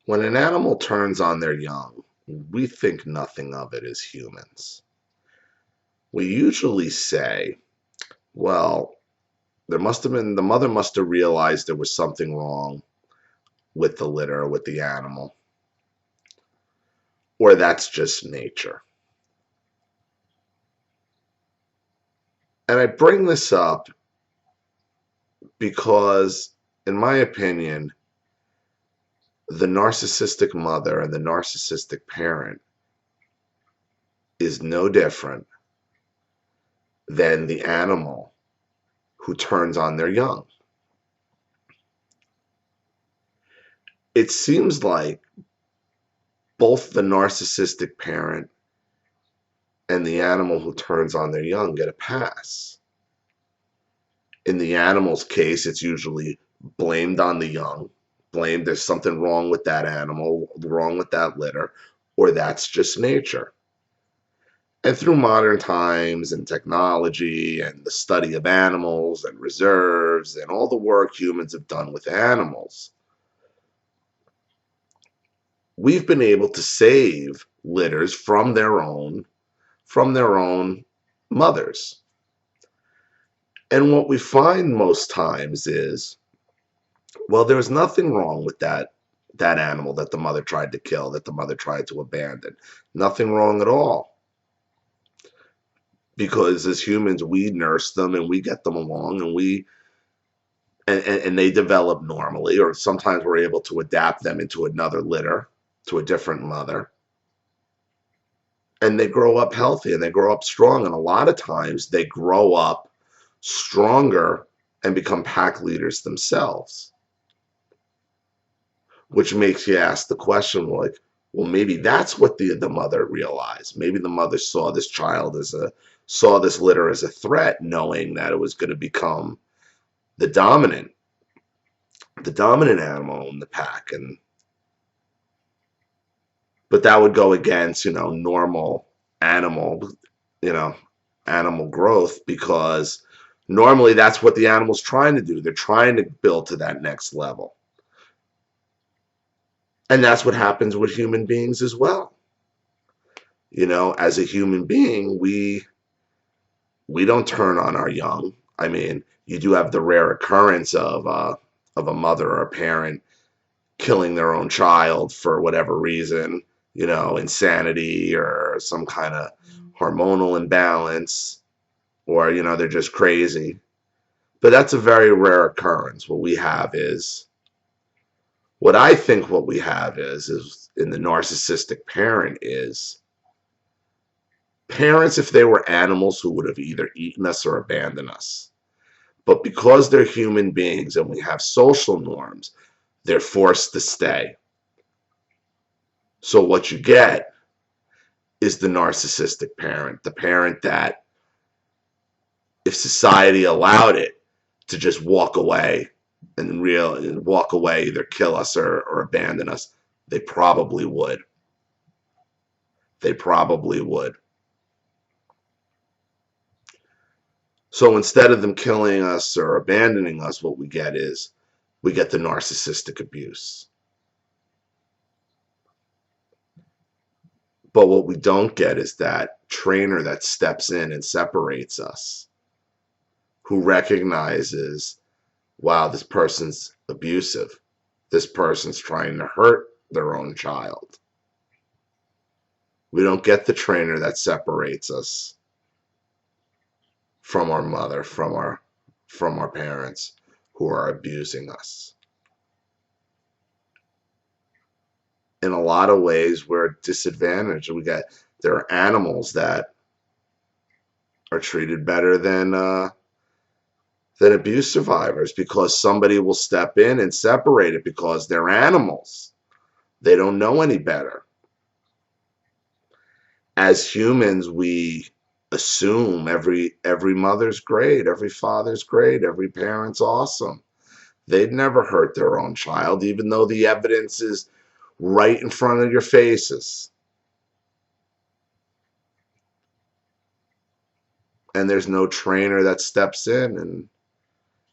When an animal turns on their young, we think nothing of it as humans. We usually say, well, the mother must have realized there was something wrong with the litter, with the animal, or that's just nature. And I bring this up because, in my opinion, the narcissistic mother and the narcissistic parent is no different than the animal who turns on their young. It seems like both the narcissistic parent and the animal who turns on their young get a pass. In the animal's case, it's usually blamed on the young, blamed there's something wrong with that animal, wrong with that litter, or that's just nature. And through modern times and technology and the study of animals and reserves and all the work humans have done with animals, we've been able to save litters from their own mothers. And what we find most times is, well, there was nothing wrong with that animal that the mother tried to kill, that the mother tried to abandon. Nothing wrong at all. Because as humans, we nurse them and we get them along and they develop normally, or sometimes we're able to adapt them into another litter, to a different mother. And they grow up healthy and they grow up strong. And a lot of times they grow up stronger and become pack leaders themselves. Which makes you ask the question, like, well, maybe that's what the mother realized. Maybe the mother saw this litter as a threat, knowing that it was going to become the dominant animal in the pack. But that would go against, normal animal, animal growth, because normally that's what the animal's trying to do. They're trying to build to that next level. And that's what happens with human beings as well. As a human being, we don't turn on our young. I mean, you do have the rare occurrence of a mother or a parent killing their own child for whatever reason, insanity or some kind of hormonal imbalance, or they're just crazy. But that's a very rare occurrence. What I think what we have is in the narcissistic parent is parents, if they were animals, who would have either eaten us or abandoned us. But because they're human beings and we have social norms, they're forced to stay. So what you get is the narcissistic parent, the parent that, if society allowed it to just walk away either kill us or abandon us, they probably would. They probably would. So instead of them killing us or abandoning us, what we get the narcissistic abuse. But what we don't get is that trainer that steps in and separates us, who recognizes, wow, this person's abusive. This person's trying to hurt their own child. We don't get the trainer that separates us from our mother, from our parents who are abusing us. In a lot of ways, we're disadvantaged. There are animals that are treated better than abuse survivors, because somebody will step in and separate it, because they're animals. They don't know any better. As humans, we assume every mother's great, every father's great, every parent's awesome. They'd never hurt their own child, even though the evidence is right in front of your faces. And there's no trainer that steps in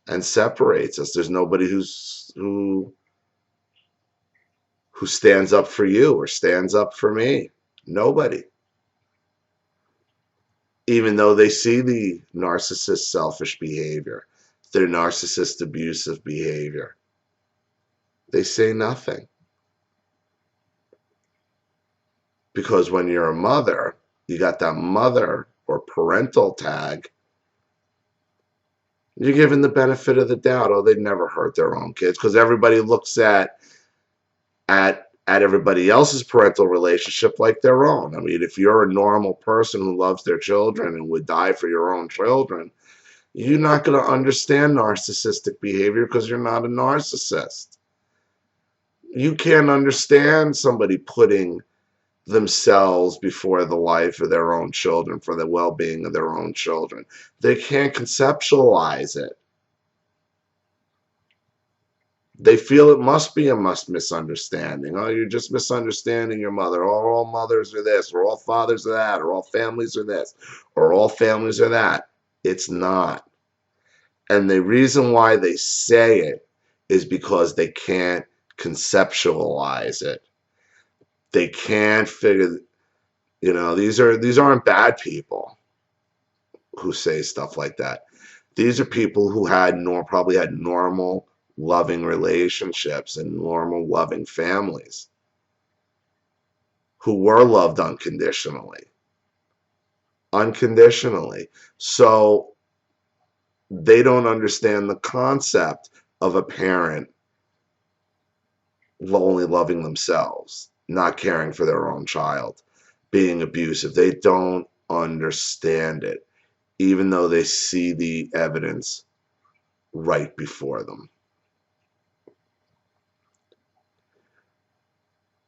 and separates us. There's nobody who who stands up for you or stands up for me? Nobody. Even though they see the narcissist selfish behavior, their narcissist abusive behavior, they say nothing. Because when you're a mother, you got that mother or parental tag, you're given the benefit of the doubt. Oh, they'd never hurt their own kids, because everybody looks at everybody else's parental relationship like their own. I mean, if you're a normal person who loves their children and would die for your own children, you're not going to understand narcissistic behavior because you're not a narcissist. You can't understand somebody putting themselves before the life of their own children, for the well-being of their own children. They can't conceptualize it. They feel it must be a misunderstanding. Oh, you're just misunderstanding your mother. Oh, all mothers are this, or all fathers are that, or all families are this, or all families are that. It's not. And the reason why they say it is because they can't conceptualize it. They can't figure, these aren't bad people who say stuff like that. These are people who probably had normal, loving relationships and normal, loving families, who were loved unconditionally. So they don't understand the concept of a parent only loving themselves, not caring for their own child, being abusive. They don't understand it, even though they see the evidence right before them.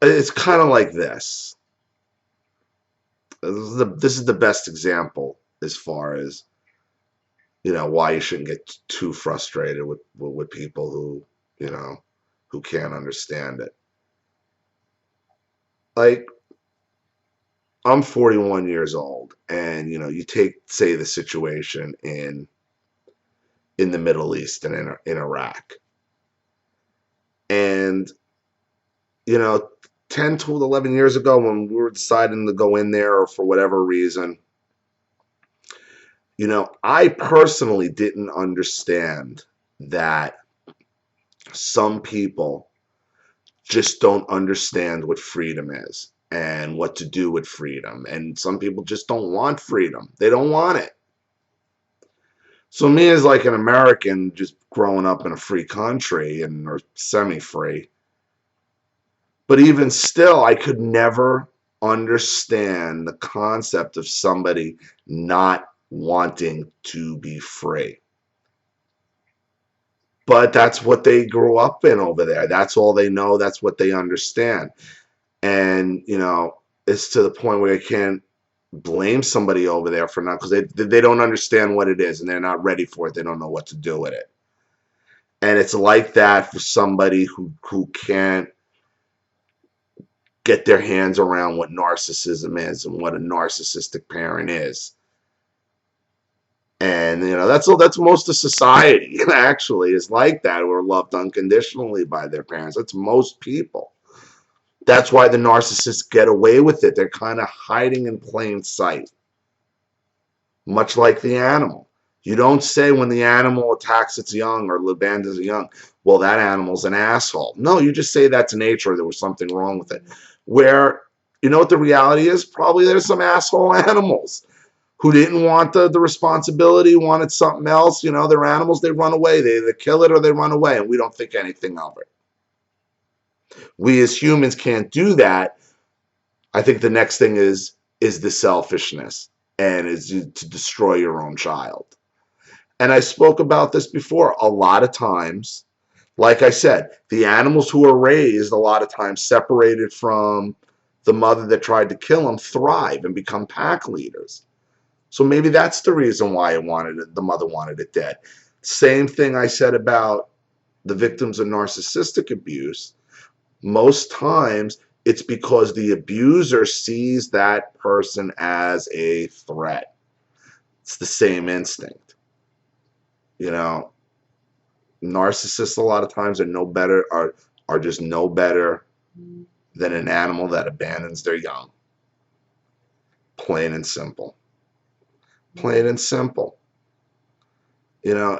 It's kind of like this. This is the best example as far as, why you shouldn't get too frustrated with people who can't understand it. Like, I'm 41 years old, and you take, say, the situation in the Middle East and in Iraq, and 10 to 11 years ago, when we were deciding to go in there, or for whatever reason, I personally didn't understand that some people just don't understand what freedom is and what to do with freedom. And some people just don't want freedom. They don't want it. So me, as like an American just growing up in a free country, or semi-free, but even still, I could never understand the concept of somebody not wanting to be free. But that's what they grew up in over there. That's all they know. That's what they understand. And, it's to the point where I can't blame somebody over there for not, because they don't understand what it is, and they're not ready for it. They don't know what to do with it. And it's like that for somebody who can't get their hands around what narcissism is and what a narcissistic parent is. And that's most of society actually is like that, or loved unconditionally by their parents. That's most people. That's why the narcissists get away with it. They're kind of hiding in plain sight, much like the animal. You don't say when the animal attacks its young or abandons a young, well, that animal's an asshole. No, you just say that's nature. There was something wrong with it. Where, what the reality is? Probably there's some asshole animals who didn't want the responsibility, wanted something else. They're animals. They run away. They either kill it or they run away, and we don't think anything of it. We as humans can't do that. I think the next thing is the selfishness, and is to destroy your own child. And I spoke about this before. A lot of times, like I said, the animals who are raised a lot of times separated from the mother that tried to kill them thrive and become pack leaders. So maybe that's the reason why the mother wanted it dead. Same thing I said about the victims of narcissistic abuse. Most times it's because the abuser sees that person as a threat. It's the same instinct. Narcissists a lot of times are just no better than an animal that abandons their young. Plain and simple. Plain and simple. You know,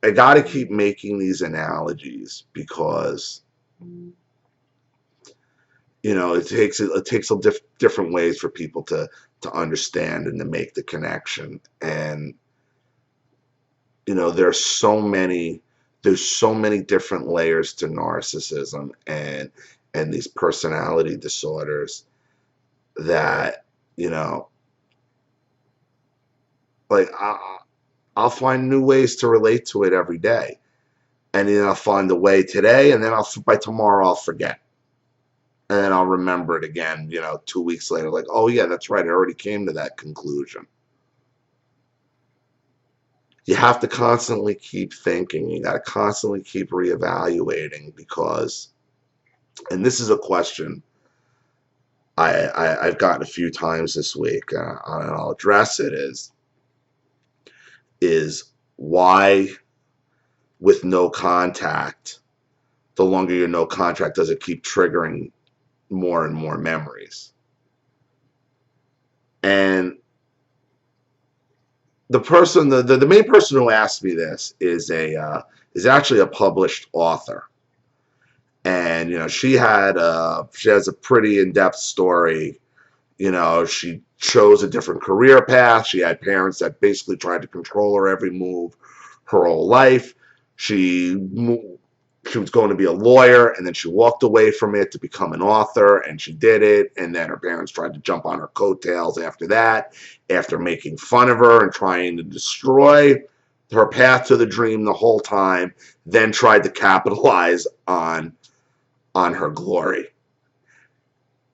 I got to keep making these analogies because, you know, it takes different ways for people to understand and to make the connection. And, you know, there's so many different layers to narcissism and these personality disorders that, you know, like I'll find new ways to relate to it every day, and then I'll find a way today, and then by tomorrow I'll forget, and then I'll remember it again, you know, 2 weeks later, like, oh yeah, that's right, I already came to that conclusion. You have to constantly keep thinking. You got to constantly keep reevaluating because, and this is a question I've gotten a few times this week, and I'll address it, is why with no contact, the longer you're no contact, does it keep triggering more and more memories? And the person, the main person who asked me this is actually a published author, and you know she has a pretty in-depth story. You know, she chose a different career path. She had parents that basically tried to control her every move her whole life. She was going to be a lawyer, and then she walked away from it to become an author, and she did it. And then her parents tried to jump on her coattails after that, after making fun of her and trying to destroy her path to the dream the whole time, then tried to capitalize on her glory.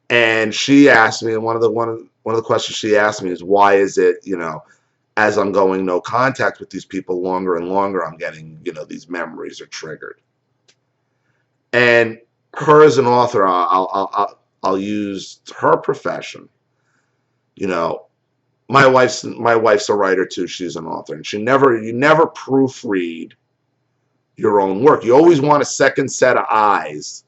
And she asked me, and one of the questions she asked me is, why is it, you know, as I'm going no contact with these people longer and longer, I'm getting, you know, these memories are triggered. And her as an author, I'll use her profession. You know, my wife's a writer too. She's an author, and you never proofread your own work. You always want a second set of eyes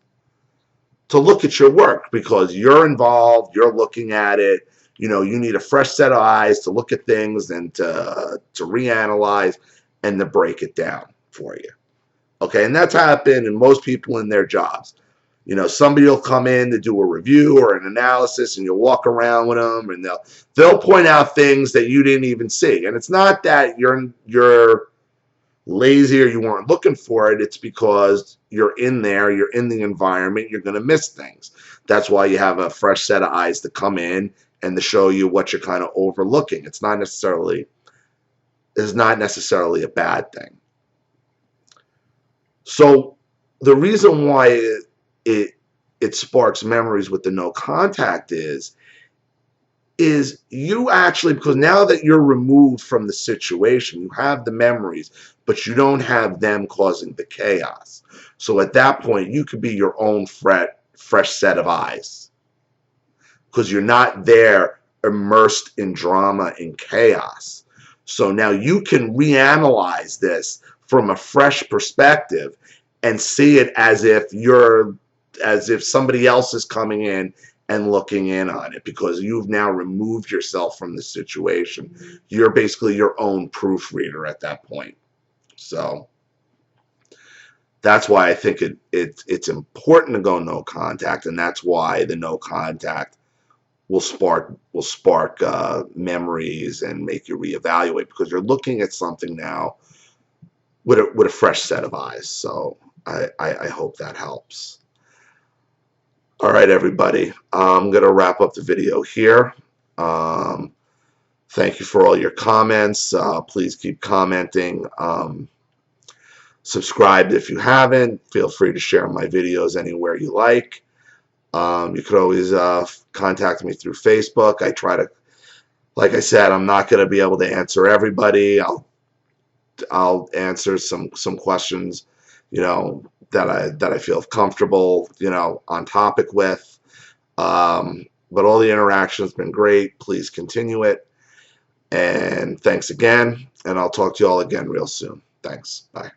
to look at your work because you're involved, you're looking at it. You know, you need a fresh set of eyes to look at things and to reanalyze and to break it down for you. Okay, and that's happened in most people in their jobs. You know, somebody will come in to do a review or an analysis, and you'll walk around with them, and they'll point out things that you didn't even see. And it's not that you're lazy or you weren't looking for it. It's because you're in there, you're in the environment, you're going to miss things. That's why you have a fresh set of eyes to come in and to show you what you're kind of overlooking. It's not necessarily a bad thing. So the reason why it sparks memories with the no contact is you actually, because now that you're removed from the situation, you have the memories, but you don't have them causing the chaos. So at that point, you could be your own fresh set of eyes because you're not there immersed in drama and chaos. So now you can reanalyze this from a fresh perspective and see it as if somebody else is coming in and looking in on it because you've now removed yourself from the situation. You're basically your own proofreader at that point. So that's why I think it's important to go no contact, and that's why the no contact will spark memories and make you reevaluate because you're looking at something now with a fresh set of eyes. So I hope that helps. All right, everybody. I'm going to wrap up the video here. Thank you for all your comments. Please keep commenting. Subscribe if you haven't. Feel free to share my videos anywhere you like. You could always contact me through Facebook. I try to, like I said, I'm not going to be able to answer everybody. I'll answer some questions, you know, that I feel comfortable, you know, on topic with. But all the interaction has been great. Please continue it. And thanks again. And I'll talk to you all again real soon. Thanks. Bye.